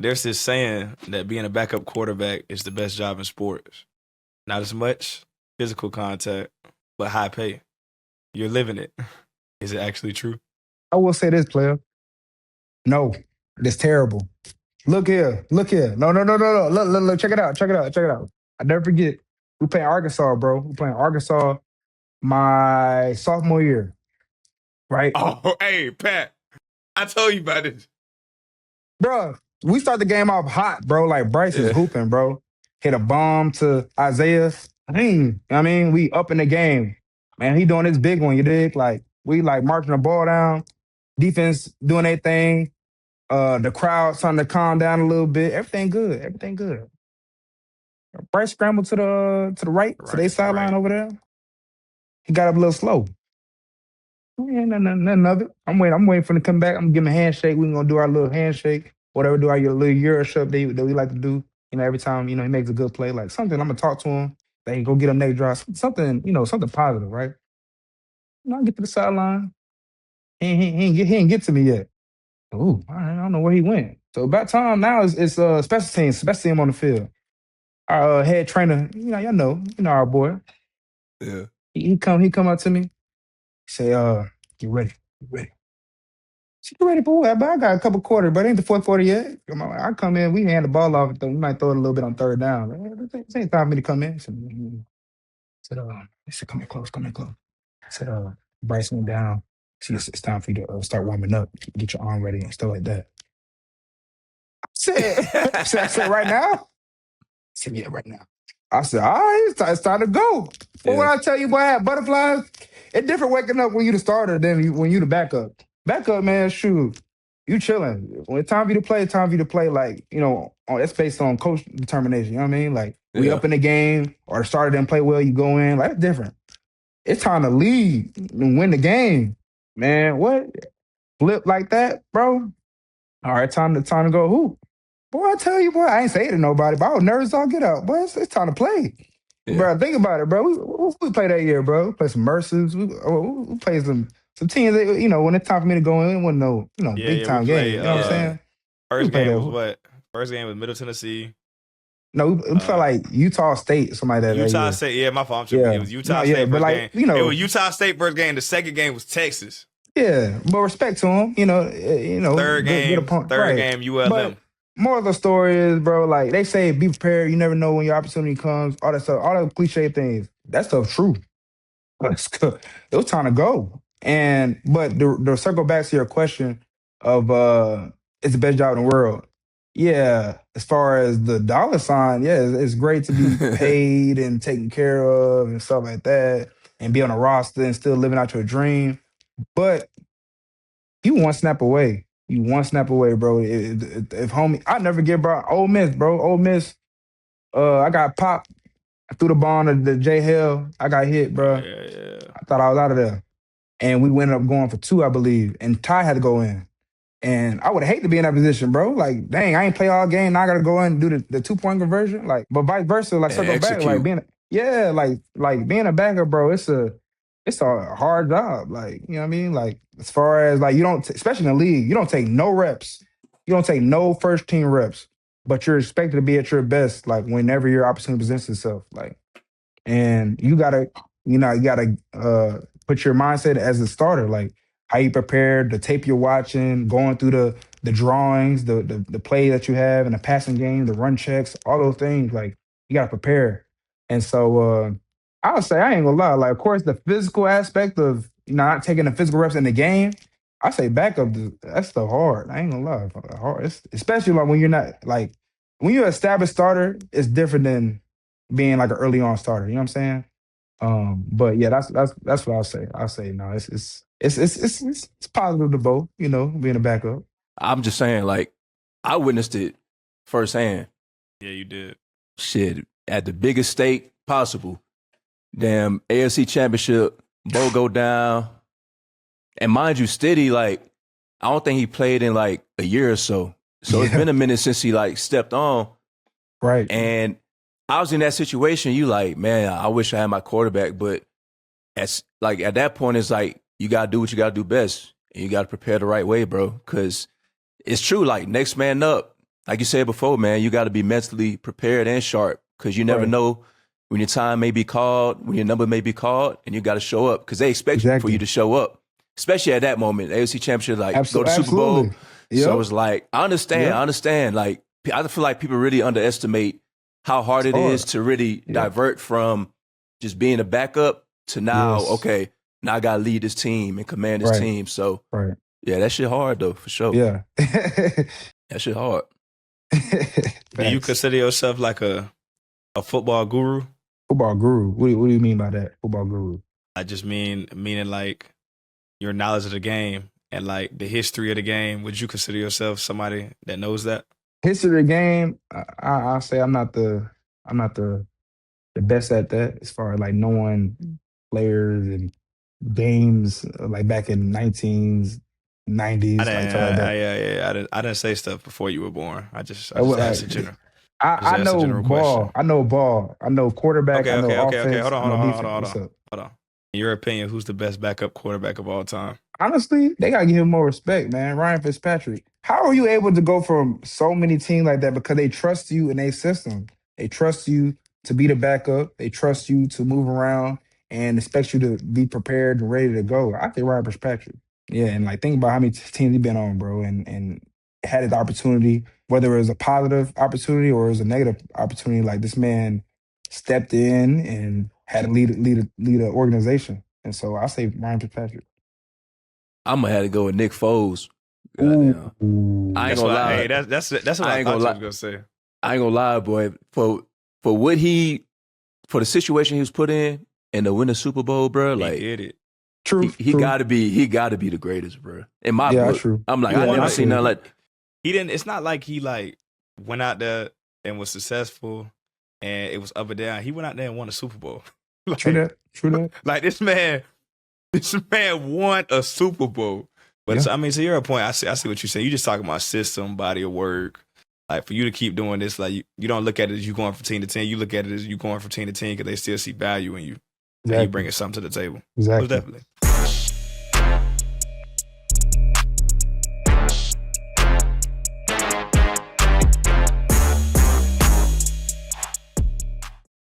There's this saying that being a backup quarterback is the best job in sports. Not as much physical contact, but high pay. You're living it. Is it actually true? I will say this, player. No, it's terrible. Look here, look here. No, no, no, no, no. Look, check it out, check it out, check it out. I never forget. We playing Arkansas, bro. We playing Arkansas my sophomore year, right? Oh, hey, Pat. I told you about this. Bro, we start the game off hot, bro. Like Bryce is Yeah. hooping, bro. Hit a bomb to Isaiah. I mean, we up in the game. Man, he doing his big one, you dig? Like, we like marching the ball down, defense doing their thing. The crowd starting to calm down a little bit. Everything good. Everything good. Bryce scrambled to the right, to their sideline Right. over there. He got up a little slow. Yeah, nothing of it. I'm waiting for him to come back. I'm gonna give him a handshake. We're gonna do our little handshake, whatever, do our little Euro shove that we like to do. Every time, he makes a good play, like something, I'm gonna talk to him. They go get him next drive. Something, something positive, right? I get to the sideline. He ain't get to me yet. Ooh, I don't know where he went. So about time now it's special team on the field. Our head trainer, y'all know our boy. Yeah. He come up to me, say, get ready, get ready. She ready for what? But I got a couple quarters, but it ain't the fourth quarter yet. Come on, I come in, we hand the ball off, we might throw it a little bit on third down. This ain't time for me to come in. He said, come in close, come in close. I said, Bryce went down. See, it's time for you to start warming up, get your arm ready and stuff like that. I said, right now? I said, yeah, right now. I said, all right, it's time to go. But when I tell you, boy, I had butterflies, it's different waking up when you the starter than when you the backup. Backup, man, shoot, you chilling. When it's time for you to play, it's time for you to play. Like, that's based on coach determination. You know what I mean? Like, we Yeah. up in the game or the starter didn't play well, you go in. Like, it's different. It's time to lead and win the game. Man, what? Flip like that, bro? All right, time to go hoop. Boy, I tell you, boy, I ain't say it to nobody, but I was nervous all get out. Boy, it's time to play. Yeah. Bro, think about it, bro. We played that year, bro. We played some Mercers. We played some teams that, when it's time for me to go in, it wasn't no, big time We game. played, You know what I'm saying? First game was what? First game was Middle Tennessee. No, we played like Utah State or something like that. Utah year. State, yeah, my fault. Yeah. It was Utah No, State yeah, but first like, game. It was Utah State first game. The second game was Texas. Yeah, but respect to them, Third good game, opponent. Right. ULM. But more of the story is, bro, like they say, be prepared. You never know when your opportunity comes. All that stuff, all the cliche things. That stuff true. But it was time to go. But the circle back to your question of it's the best job in the world. Yeah, as far as the dollar sign, yeah, it's great to be paid and taken care of and stuff like that, and be on a roster and still living out your dream. But you one snap away. You one snap away, bro. If homie, I never get bro. Ole Miss, bro. Ole Miss. I got popped. I threw the ball to the J Hill. I got hit, bro. Yeah. I thought I was out of there. And we ended up going for 2, I believe. And Ty had to go in. And I would hate to be in that position, bro. Like, dang, I ain't play all game. Now I gotta go in and do the 2-point conversion. Like, but vice versa, like circle back. Like being a backup, bro, it's a hard job. Like, you know what I mean? Like, as far as like you don't especially in the league, you don't take no reps. You don't take no first team reps, but you're expected to be at your best, like whenever your opportunity presents itself. Like, and you gotta put your mindset as a starter, like how you prepared, the tape you're watching, going through the drawings, the play that you have in the passing game, the run checks, all those things. Like, you gotta prepare. And so I would say, I ain't gonna lie, like, of course the physical aspect of not taking the physical reps in the game, I say backup, that's still hard. I ain't gonna lie, hard. Especially like when you're not like when you're an established starter, it's different than being like an early on starter. You know what I'm saying? But yeah, that's what I'll say. I'll say no, it's positive to both, being a backup. I'm just saying, like, I witnessed it firsthand. Yeah, you did. Shit, at the biggest stake possible. Damn, AFC Championship, Bo go down. And mind you, Steady, like, I don't think he played in like a year or so. So It's been a minute since he like stepped on. Right. And I was in that situation, you like, man, I wish I had my quarterback. But at that point, it's like, you got to do what you got to do best. And you got to prepare the right way, bro. Because it's true, like, next man up, like you said before, man, you got to be mentally prepared and sharp because you never Right. know when your time may be called, when your number may be called, and you got to show up because they expect for Exactly. you to show up, especially at that moment. AFC Championship, like go to Super Bowl. Absolutely. Yep. So it's like I understand. Yep. I understand. Like I feel like people really underestimate how hard it is to really divert from just being a backup to now. Yes. Okay, now I got to lead this team and command this Right. team. So Right. yeah, that shit hard though for sure. Yeah. That shit hard. Do you consider yourself like a football guru? Football guru? What do you mean by that? Football guru? I just meaning like your knowledge of the game and like the history of the game. Would you consider yourself somebody that knows that? History of the game, I say I'm not the best at that as far as like knowing players and games like back in 1990s, like stuff like that. I didn't say stuff before you were born. I just Well, asked in general. I Just ask a know general ball. question. I know ball. I know quarterback. Okay, I know okay. offense. Hold I know on. defense. What's up? Hold on. In your opinion, who's the best backup quarterback of all time? Honestly, they gotta give him more respect, man. Ryan Fitzpatrick. How are you able to go from so many teams like that? Because they trust you in their system. They trust you to be the backup. They trust you to move around and expect you to be prepared and ready to go. I think Ryan Fitzpatrick. Yeah, and like think about how many teams he's been on, bro, and had his opportunity, whether it was a positive opportunity or it was a negative opportunity. Like this man stepped in and had to lead an organization. And so I say Ryan Fitzpatrick. I'm gonna have to go with Nick Foles. Goddamn. I ain't gonna lie. Hey, that's what I thought you was gonna say. I ain't gonna lie, boy. For what for the situation he was put in and to win the Super Bowl, bro. Like He did it. True. he gotta be the greatest, bro. In my book, true. I'm like Yeah, I never I seen see. nothing like. He didn't. It's not like he like went out there and was successful and it was up and down. He went out there and won a Super Bowl. Like, True that. Like this man won a Super Bowl. But Yeah. so, I mean, to your point, I see what you're saying. You just talking about system, body of work. Like for you to keep doing this, like you don't look at it as you going from team to team. You look at it as you going from team to team because they still see value in you. And you bringing something to the table. Exactly. Most definitely.